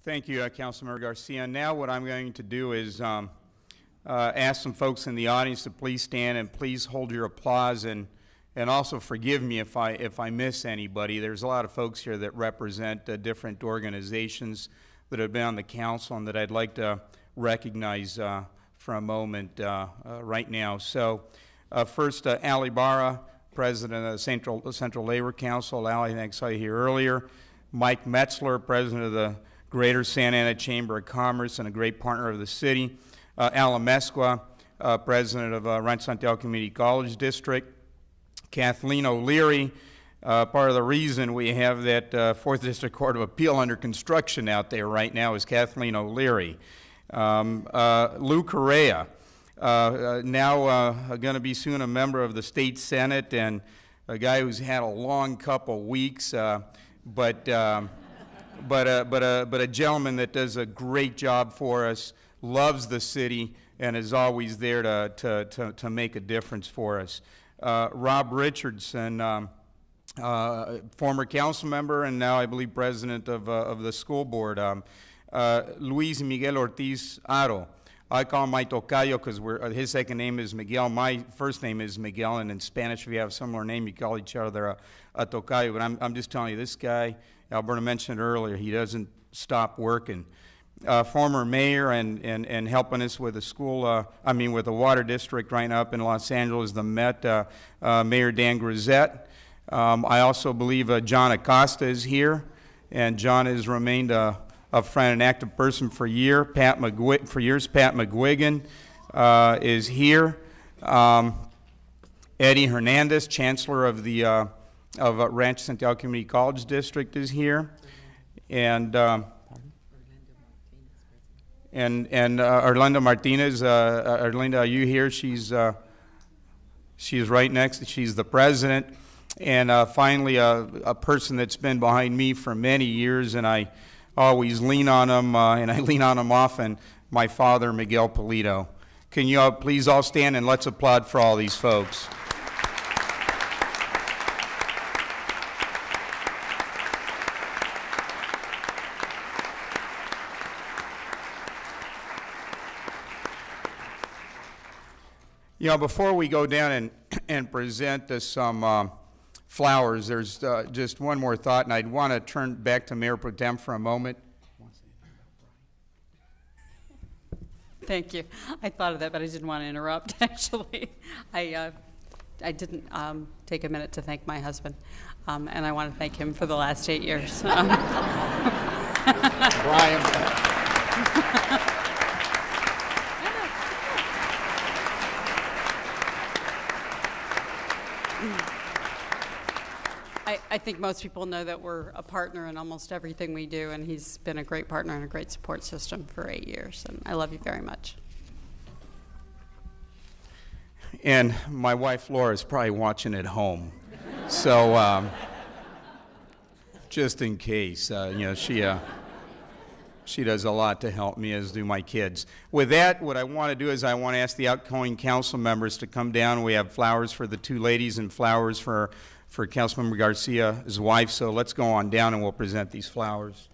Thank you, Councilmember Garcia. Now what I'm going to do is ask some folks in the audience to please stand and please hold your applause, and also forgive me if I miss anybody. There's a lot of folks here that represent different organizations that have been on the council and that I'd like to recognize for a moment right now. So first, Ali Barra, President of the Central Labor Council. Ali, thanks, I saw you here earlier. Mike Metzler, President of the Greater Santa Ana Chamber of Commerce and a great partner of the city. Alan Mesqua, President of Rancho Santiago Community College District. Kathleen O'Leary, part of the reason we have that 4th District Court of Appeal under construction out there right now is Kathleen O'Leary. Lou Correa, now going to be soon a member of the State Senate and a guy who's had a long couple weeks, but a gentleman that does a great job for us, loves the city, and is always there to make a difference for us. Rob Richardson, former council member and now I believe president of the school board. Luis Miguel Ortiz Aro. I call him my tocayo because his second name is Miguel. My first name is Miguel, and in Spanish, if you have a similar name, you call each other a tocayo. But I'm just telling you, this guy, Alberto mentioned earlier, he doesn't stop working. Former mayor and helping us with the school, with the water district right now up in Los Angeles, the Met, Mayor Dan Grisette. I also believe John Acosta is here, and John has remained a friend and active person for years. Pat McGuigan is here. Eddie Hernandez, Chancellor of the Rancho Santiago Community College District, is here, and Orlando Martinez. Orlando, are you here? She's right next. She's the president, and finally a person that's been behind me for many years, and I always lean on him, and I lean on him often, my father, Miguel Polito. Can you please all stand and let's applaud for all these folks. You know, before we go down and present some flowers, there's just one more thought, and I'd want to turn back to Mayor Pro Tem for a moment. Thank you. I thought of that, but I didn't want to interrupt, actually. I didn't take a minute to thank my husband, and I want to thank him for the last 8 years. Brian. I think most people know that we're a partner in almost everything we do, and he's been a great partner and a great support system for 8 years, and I love you very much. And my wife Laura is probably watching at home, so just in case, she does a lot to help me, as do my kids. With that, what I want to do is I want to ask the outgoing council members to come down. We have flowers for the two ladies and flowers for Councilmember Garcia's wife, so let's go on down and we'll present these flowers.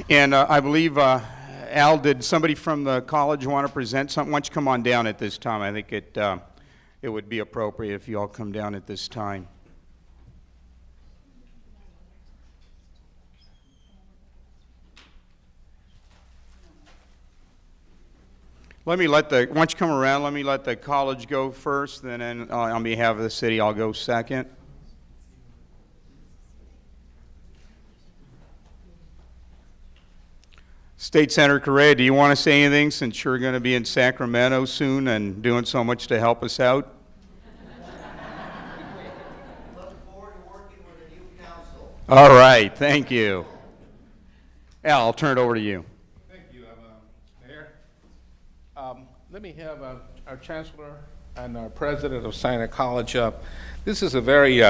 And I believe, Al, did somebody from the college want to present something? Why don't you come on down at this time? I think it would be appropriate if you all come down at this time. Why don't you come around, let me let the college go first, then on behalf of the city, I'll go second. State Senator Correa, do you want to say anything since you're going to be in Sacramento soon and doing so much to help us out? Looking forward to working with the new council. All right, thank you. Al, I'll turn it over to you. Thank you, Mayor. Let me have our Chancellor and our President of Santa College. This is a very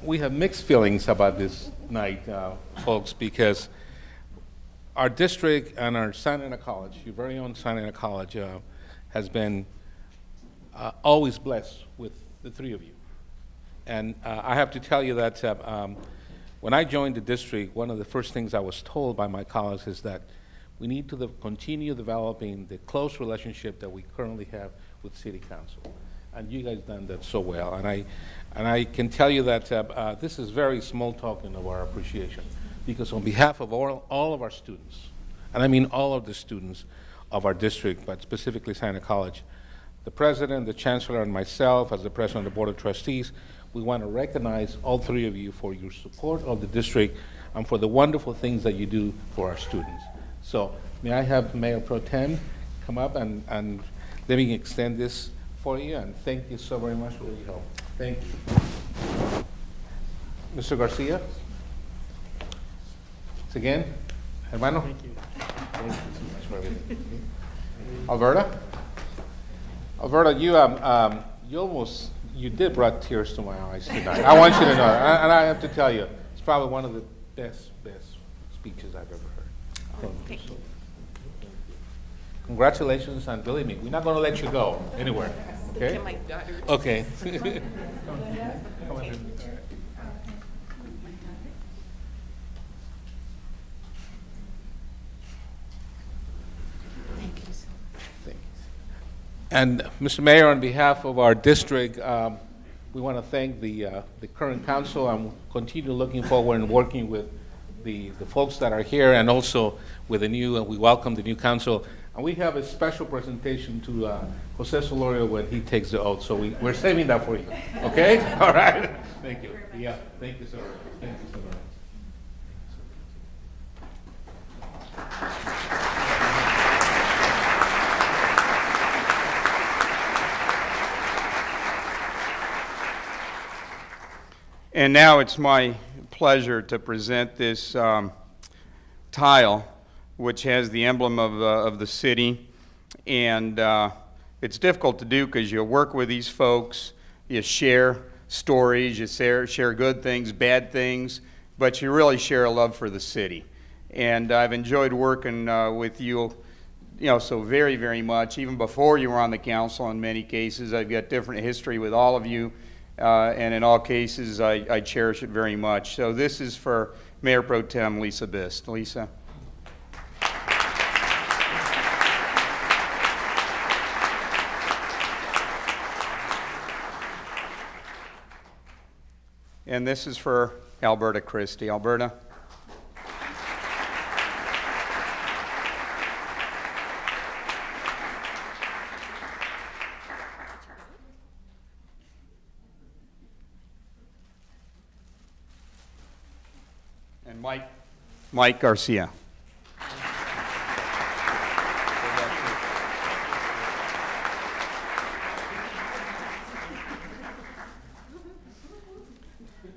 we have mixed feelings about this night, folks, because our district and our Santa Ana College, your very own Santa Ana College, has been always blessed with the three of you. And I have to tell you that when I joined the district, one of the first things I was told by my colleagues is that we need to continue developing the close relationship that we currently have with City Council. And you guys done that so well. And I can tell you that this is very small token of our appreciation, because on behalf of all of our students, and I mean all of the students of our district, but specifically Santa Ana College, the president, the chancellor, and myself as the president of the Board of Trustees, we want to recognize all three of you for your support of the district and for the wonderful things that you do for our students. So may I have Mayor Pro Tem come up and let me extend this for you, and thank you so very much for your help. Thank you. Mr. Garcia? Once again, hermano? Thank you. Thank you so much for everything. Alberta? Alberta, you did bring tears to my eyes tonight. I want you to know, and I have to tell you, it's probably one of the best speeches I've ever heard. Thank you. Congratulations, and believe me, we're not going to let you go anywhere. Okay? Okay. And Mr. Mayor, on behalf of our district, we want to thank the current council, and continue looking forward and working with the folks that are here, and also with the new, and we welcome the new council. And we have a special presentation to Jose Solorio when he takes the oath, so we're saving that for you. Okay? All right. Thank you. Yeah, thank you, sir. Thank you so much. And now it's my pleasure to present this tile, which has the emblem of the city. And it's difficult to do because you work with these folks, you share stories, you share good things, bad things, but you really share a love for the city. And I've enjoyed working with you, so very, very much. Even before you were on the council in many cases, I've got different history with all of you. And in all cases, I cherish it very much. So this is for Mayor Pro Tem Lisa Bist. Lisa. And this is for Alberta Christie. Alberta. And Mike Garcia.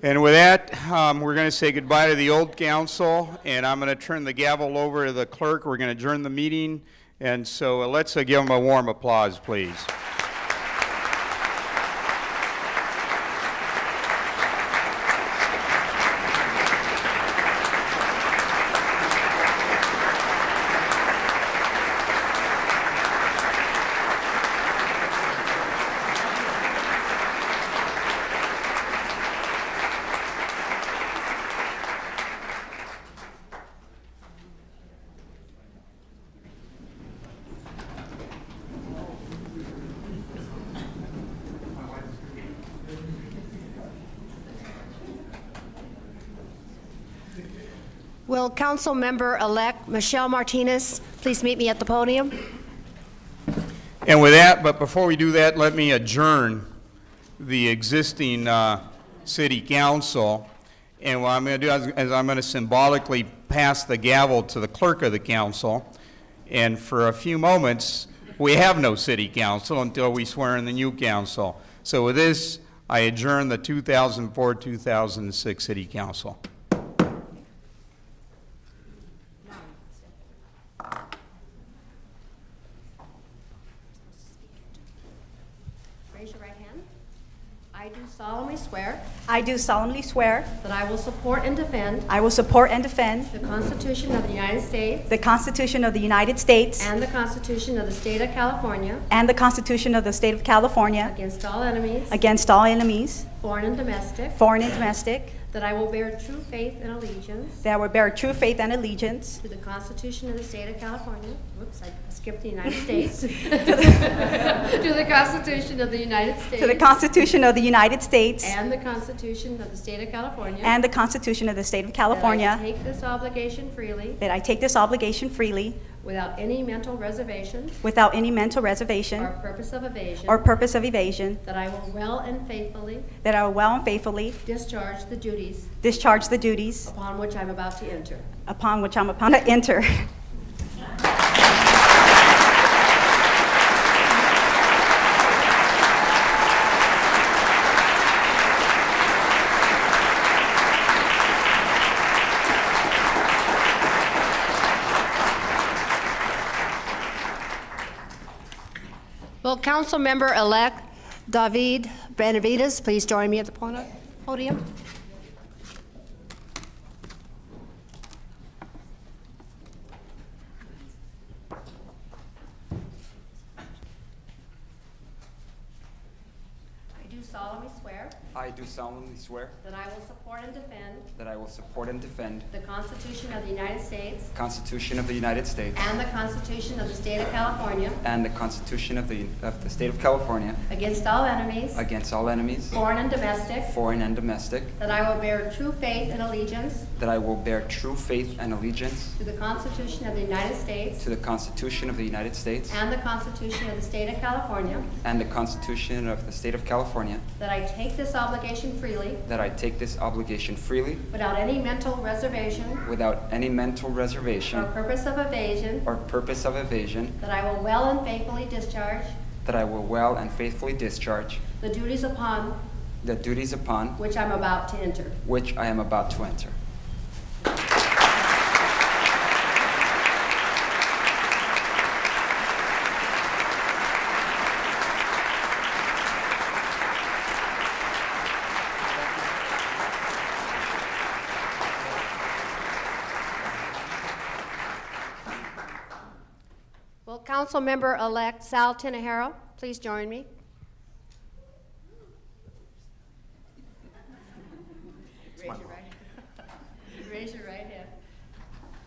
And with that, we're going to say goodbye to the old council, and I'm going to turn the gavel over to the clerk. We're going to adjourn the meeting, and so let's give them a warm applause, please. Will Council Member-elect Michelle Martinez please meet me at the podium? And with that, but before we do that, let me adjourn the existing city council. And what I'm going to do is I'm going to symbolically pass the gavel to the clerk of the council. And for a few moments, we have no city council until we swear in the new council. So with this, I adjourn the 2004-2006 city council. Raise your right hand. I I do solemnly swear I do solemnly swear that I will support and defend I will support and defend the Constitution of the United States the Constitution of the United States and the Constitution of the State of California and the Constitution of the State of California against all enemies, against all enemies, foreign and domestic, that I will bear true faith and allegiance that I will bear true faith and allegiance to the Constitution of the State of California. Whoops, I skipped the United States. To the Constitution of the United States. to the Constitution of the United States And the Constitution of the State of California. and the Constitution of the State of California, That I take this obligation freely, that I take this obligation freely without any mental reservation without any mental reservation or purpose of evasion. or purpose of evasion, That I will well and faithfully that I will well and faithfully discharge the duties discharge the duties upon which I'm about to enter. upon which I'm about to enter. Will Council Member-elect David Benavides please join me at the podium? I do solemnly swear That I will support and defend that I will support and defend the Constitution of the United States the Constitution of the United States and the Constitution of the State of California and the Constitution of the State of California against all enemies, against all enemies, foreign and domestic, foreign and domestic, that I will bear true faith and allegiance that I will bear true faith and allegiance to the Constitution of the United States to the Constitution of the United States and the Constitution of the State of California, and the Constitution of the State of California, that I take this obligation freely that I take this obligation freely without any mental reservation without any mental or reservation purpose of evasion, or purpose of evasion, that I will well and faithfully discharge that I will well and faithfully discharge the duties upon the duties upon which I'm about to enter. which I am about to enter. Will Council Member-elect Sal Tinajero please join me? Raise your right hand.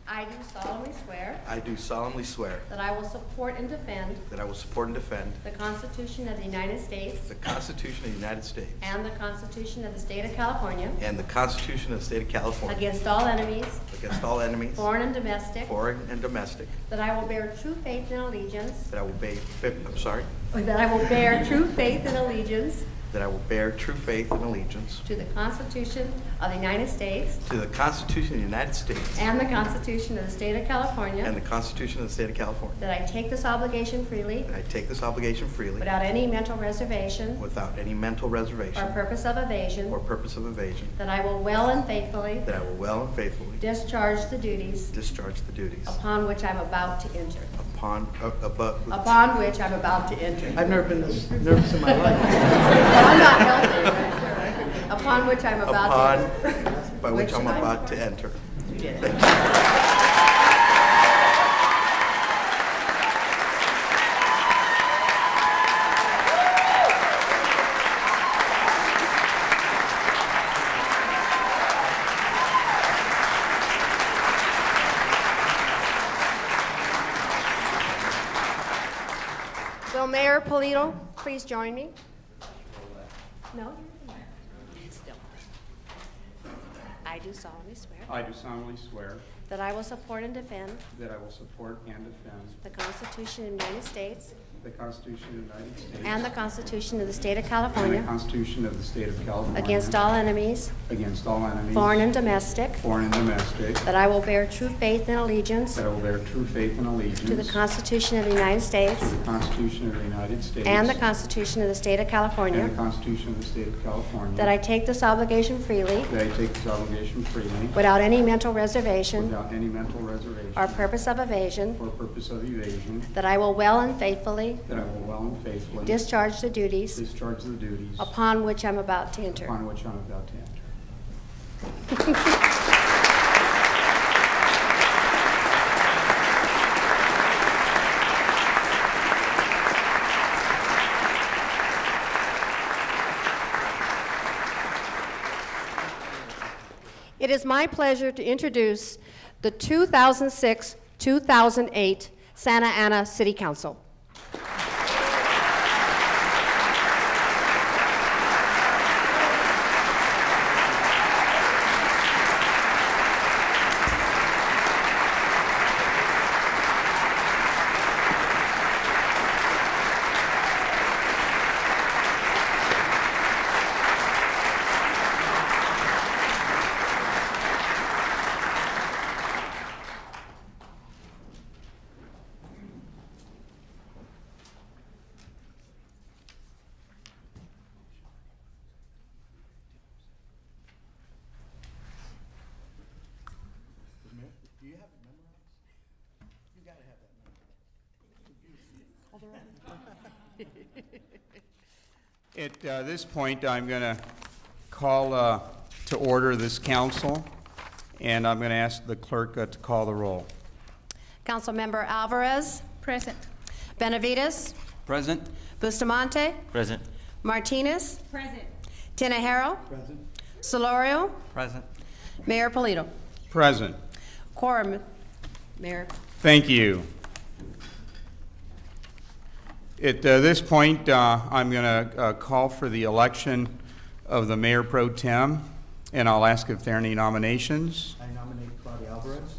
I do solemnly swear I do solemnly swear that I will support and defend that I will support and defend the Constitution of the United States the Constitution of the United States and the Constitution of the State of California and the Constitution of the State of California against all enemies, against all enemies, foreign and domestic, foreign and domestic, that I will bear true faith and allegiance, that I will bear true faith and allegiance that I will bear true faith and allegiance to the Constitution of the United States to the Constitution of the United States and the Constitution of the State of California, and the Constitution of the State of California, that I take this obligation freely that I take this obligation freely without any mental reservation without any mental reservation or purpose of evasion, or purpose of evasion, that I will well and faithfully that I will well and faithfully discharge the duties discharge the duties upon which I'm about to enter. upon Which I'm about to enter. I've never been this nervous in my life. I'm not healthy. Upon which I'm about to enter. By which I'm about to enter. You did. Thank you. Will Mayor Polito please join me? No? Still. I do solemnly swear I do solemnly swear that I will support and defend that I will support and defend the Constitution of the United States the Constitution of the United States and the Constitution of the State of and California the Constitution of the State of California against all enemies, against all enemies, foreign and domestic, foreign and domestic, that I will bear true faith and allegiance that I will bear true faith and allegiance to the Constitution of the United States to the Constitution of the United States and the Constitution of the State of California, and the Constitution of the State of California, that I take this obligation freely that I take this obligation freely without any mental reservation without any mental reservation or purpose of evasion, or purpose of evasion, that I will well and faithfully that I will well and faithfully discharge the duties discharge the duties upon which I'm about to enter. upon which I'm about to enter. It is my pleasure to introduce the 2006-2008 Santa Ana City Council. At this point, I'm going to call to order this council, and I'm going to ask the clerk to call the roll. Councilmember Alvarez. Present. Benavides. Present. Bustamante. Present. Martinez. Present. Tinajero. Present. Solorio. Present. Mayor Polito. Present. Quorum, Mayor. Thank you. At this point, I'm going to call for the election of the Mayor Pro Tem, and I'll ask if there are any nominations. I nominate Claudia Alvarez.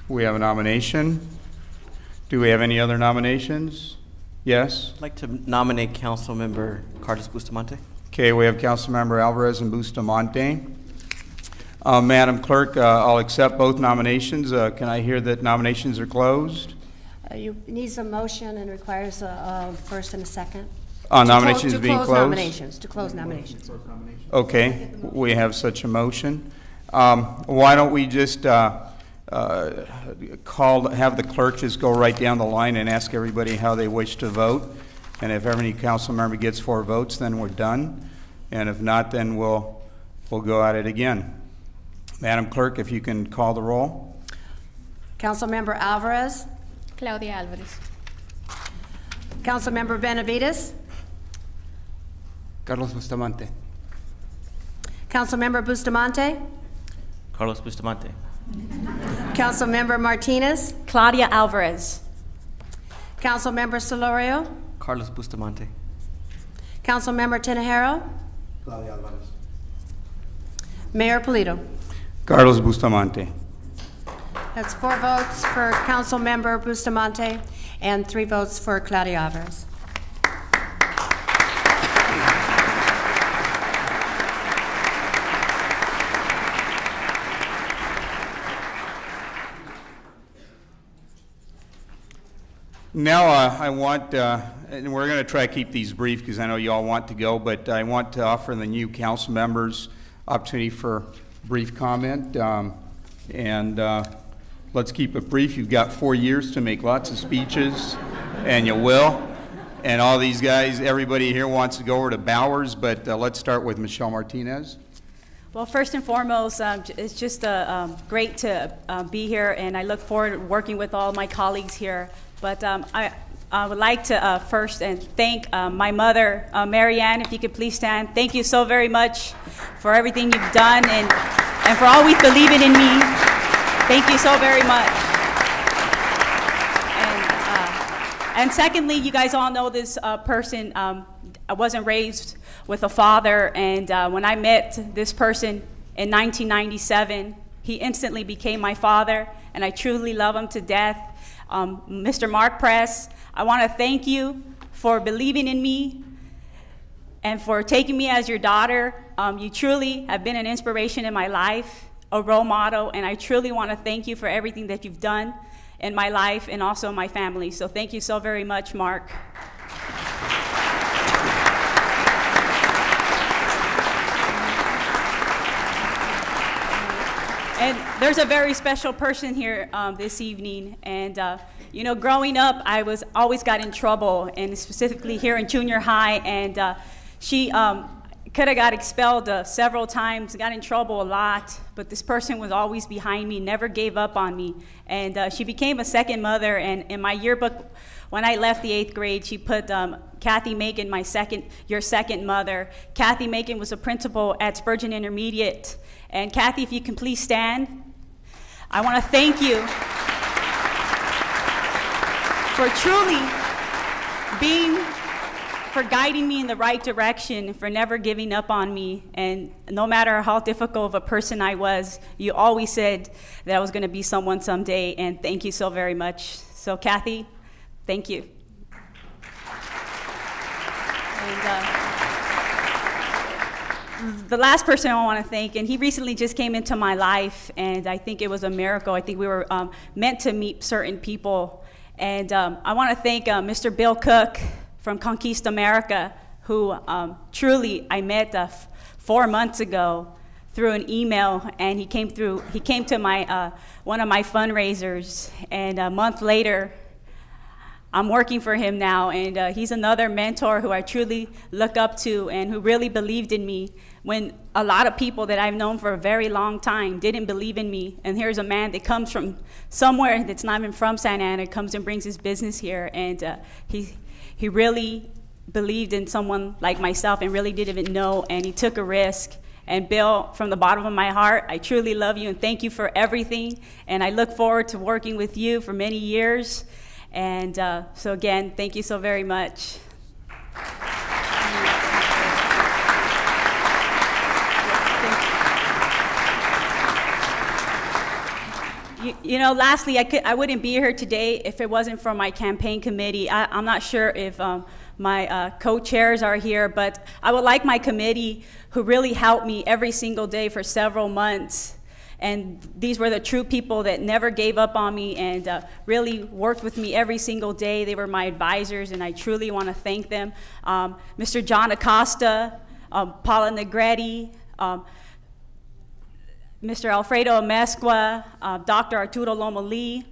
We have a nomination. Do we have any other nominations? Yes? I'd like to nominate Councilmember Carlos Bustamante. Okay, we have Councilmember Alvarez and Bustamante. Madam Clerk, I'll accept both nominations. Can I hear that nominations are closed? You needs a motion and requires a first and a second. Nominations to being close closed? nominations. To close nominations. Okay, we have such a motion. Why don't we just have the clerk just go right down the line and ask everybody how they wish to vote. And if every council member gets 4 votes, then we're done. And if not, then we'll go at it again. Madam Clerk, if you can call the roll. Councilmember Alvarez. Claudia Alvarez. Councilmember Benavides. Carlos Bustamante. Councilmember Bustamante. Carlos Bustamante. Councilmember Martinez. Claudia Alvarez. Councilmember Solorio. Carlos Bustamante. Councilmember Tinajero. Claudia Alvarez. Mayor Polito. Carlos Bustamante. That's 4 votes for Councilmember Bustamante and 3 votes for Claudia Alvarez. Now I want, and we're going to try to keep these brief because I know you all want to go, but I want to offer the new council members opportunity for brief comment. Let's keep it brief. You've got 4 years to make lots of speeches, and you will. And all these guys, everybody here wants to go over to Bowers, but let's start with Michelle Martinez. Well, first and foremost, it's just great to be here, and I look forward to working with all my colleagues here. But I would like to first thank my mother, Mary Ann, if you could please stand. Thank you so very much for everything you've done and for always believing in me. Thank you so very much. And secondly, you guys all know this person. I wasn't raised with a father, and when I met this person in 1997, he instantly became my father, and I truly love him to death. Mr. Mark Press, I want to thank you for believing in me and for taking me as your daughter. You truly have been an inspiration in my life, a role model, and I truly want to thank you for everything that you've done in my life and also my family. So thank you so very much, Mark. And there's a very special person here this evening, and You know, growing up, I was always got in trouble, and specifically here in junior high, and she could have got expelled several times, got in trouble a lot, but this person was always behind me, never gave up on me. And she became a second mother, and in my yearbook, when I left the 8th grade, she put Kathy Macon, your second mother. Kathy Macon was a principal at Spurgeon Intermediate. And Kathy, if you can please stand. I want to thank you for guiding me in the right direction, for never giving up on me. And no matter how difficult of a person I was, you always said that I was going to be someone someday, and thank you so very much. So Kathy, thank you. And the last person I want to thank, and he recently just came into my life, and I think it was a miracle. I think we were meant to meet certain people. And I want to thank Mr. Bill Cook from Conquista America, who truly I met 4 months ago through an email, and he came to my one of my fundraisers, and a month later, I'm working for him now, and he's another mentor who I truly look up to and who really believed in me when a lot of people that I've known for a very long time didn't believe in me. And here's a man that comes from somewhere that's not even from Santa Ana, comes and brings his business here, and he really believed in someone like myself and really didn't even know, and he took a risk. And Bill, from the bottom of my heart, I truly love you and thank you for everything. And I look forward to working with you for many years. And so again, thank you so very much. You know, lastly, I wouldn't be here today if it wasn't for my campaign committee. I'm not sure if my co-chairs are here, but I would like my committee, who really helped me every single day for several months. And these were the true people that never gave up on me and really worked with me every single day. They were my advisors, and I truly want to thank them. Mr. John Acosta, Paula Negretti, Mr. Alfredo Amezcua, Dr. Arturo Loma-Lee.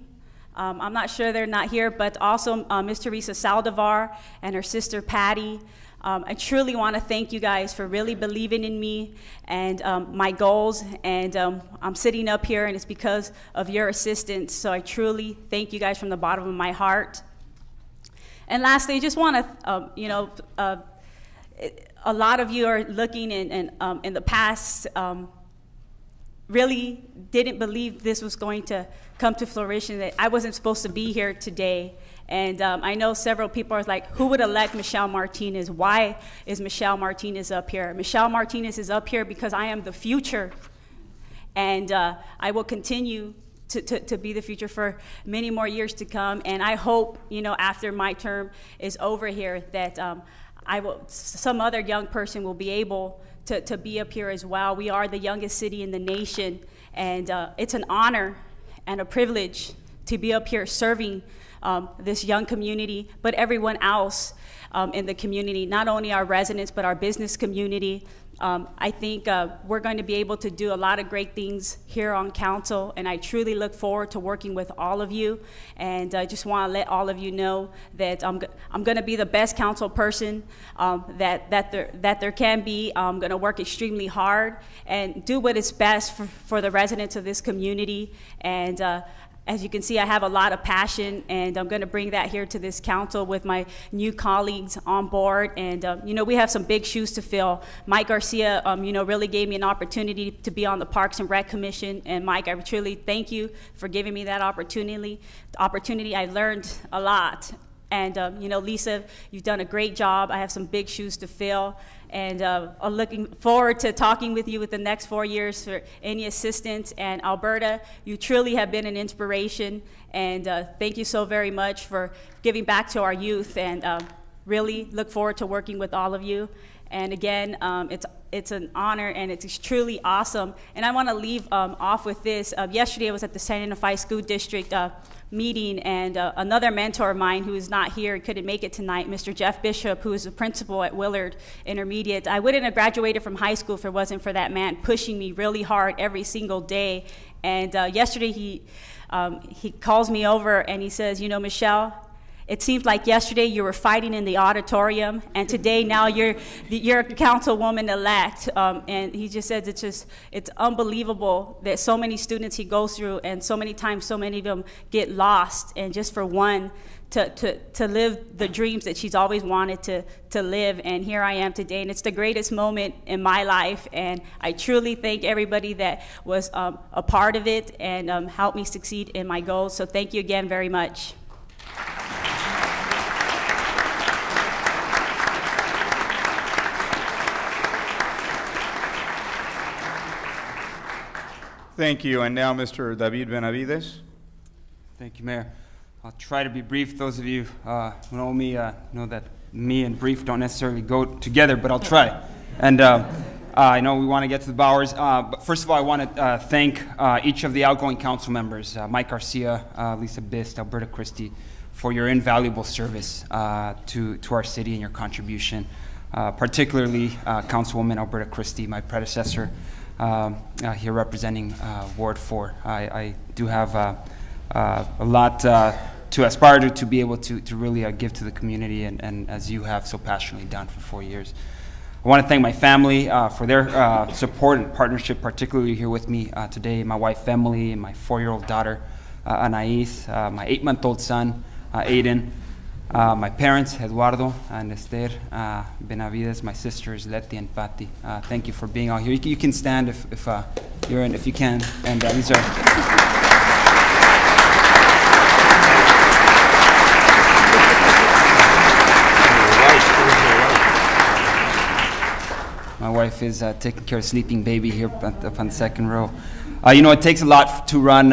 I'm not sure they're not here, but also Ms. Teresa Saldivar and her sister Patty. I truly want to thank you guys for really believing in me and my goals, and I'm sitting up here, and it's because of your assistance. So I truly thank you guys from the bottom of my heart. And lastly, I just want to, a lot of you are looking in the past, really didn't believe this was going to come to fruition, that I wasn't supposed to be here today. And I know several people are like, who would elect Michelle Martinez? Why is Michelle Martinez up here? Michelle Martinez is up here because I am the future. And I will continue to be the future for many more years to come. And I hope, you know, after my term is over here, that some other young person will be able to be up here as well. We are the youngest city in the nation, and it's an honor and a privilege to be up here serving this young community, but everyone else in the community, not only our residents, but our business community. I think we're going to be able to do a lot of great things here on council, and I truly look forward to working with all of you. And I just want to let all of you know that I'm going to be the best council person that there can be. I'm going to work extremely hard and do what is best for the residents of this community. And as you can see, I have a lot of passion, and I'm going to bring that here to this council with my new colleagues on board. And, you know, we have some big shoes to fill. Mike Garcia, you know, really gave me an opportunity to be on the Parks and Rec Commission. And Mike, I truly thank you for giving me that opportunity. I learned a lot. And, you know, Lisa, you've done a great job. I have some big shoes to fill. And I'm looking forward to talking with you with the next 4 years for any assistance. And Alberta, you truly have been an inspiration. And thank you so very much for giving back to our youth. And really look forward to working with all of you. And again, it's an honor, and it's truly awesome. And I want to leave off with this. Yesterday, I was at the San Unified School District meeting, and another mentor of mine who is not here, couldn't make it tonight, Mr. Jeff Bishop, who is the principal at Willard Intermediate. I wouldn't have graduated from high school if it wasn't for that man pushing me really hard every single day. And yesterday, he calls me over and he says, you know, Michelle, it seems like yesterday you were fighting in the auditorium, and today now you're a councilwoman-elect. And he just says it's unbelievable that so many students he goes through, and so many times so many of them get lost, and just for one to live the dreams that she's always wanted to live. And here I am today, and it's the greatest moment in my life. And I truly thank everybody that was a part of it and helped me succeed in my goals. So thank you again very much. Thank you. And now Mr. David Benavides. Thank you, Mayor. I'll try to be brief. Those of you who know me know that me and brief don't necessarily go together, but I'll try. And I know we want to get to the Bowers, but first of all, I want to thank each of the outgoing council members, Mike Garcia, Lisa Bist, Alberta Christie, for your invaluable service to our city and your contribution, particularly Councilwoman Alberta Christie, my predecessor, here representing Ward 4. I do have a lot to aspire to be able to really give to the community, and as you have so passionately done for 4 years. I want to thank my family for their support and partnership, particularly here with me today. My wife, Emily, and my 4-year-old daughter, Anais, my 8-month-old son, Aiden, my parents, Eduardo and Esther Benavides, my sisters, Letty and Patty. Thank you for being out here. You can stand if you're in, if you can. And these are. My wife is taking care of sleeping baby here up on the second row. You know, it takes a lot to run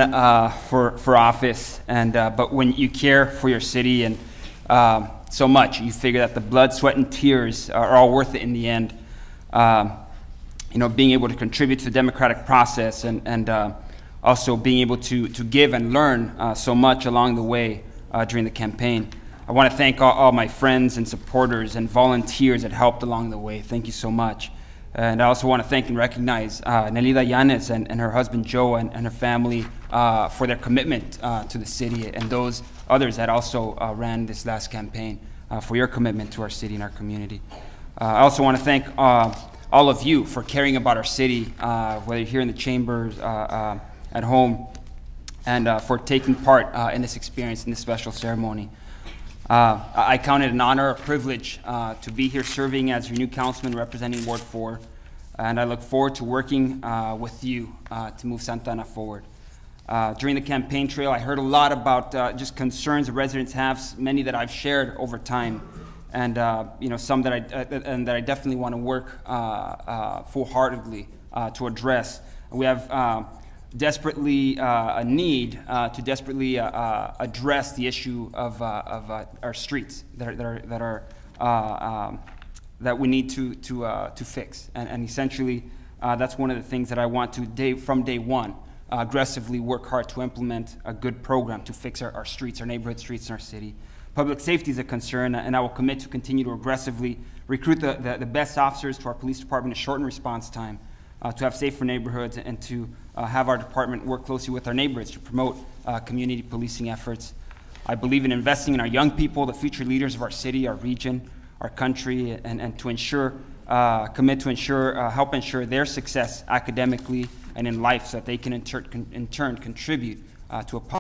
for office, and but when you care for your city and so much, you figure that the blood, sweat, and tears are all worth it in the end. You know, being able to contribute to the democratic process, and also being able to give and learn so much along the way during the campaign. I want to thank all my friends and supporters and volunteers that helped along the way. Thank you so much. And I also want to thank and recognize Nelida Yanes and her husband Joe and her family for their commitment to the city, and those others that also ran this last campaign for your commitment to our city and our community. I also want to thank all of you for caring about our city, whether you're here in the chambers, at home, and for taking part in this experience, in this special ceremony. I count it an honor, a privilege to be here serving as your new councilman representing Ward 4, and I look forward to working with you to move Santa Ana forward. During the campaign trail, I heard a lot about just concerns the residents have, many that I've shared over time, and you know, some that I definitely want to work full-heartedly to address. We have desperately a need to desperately address the issue of our streets that we need to fix, and essentially that's one of the things that I want to from day one aggressively work hard to implement a good program to fix our streets, our neighborhood streets in our city. Public safety is a concern, and I will commit to continue to aggressively recruit the best officers to our police department to shorten response time, to have safer neighborhoods, and to have our department work closely with our neighbors to promote community policing efforts. I believe in investing in our young people, the future leaders of our city, our region, our country, and to ensure, commit to ensure, help ensure their success academically and in life, so that they can in turn contribute to a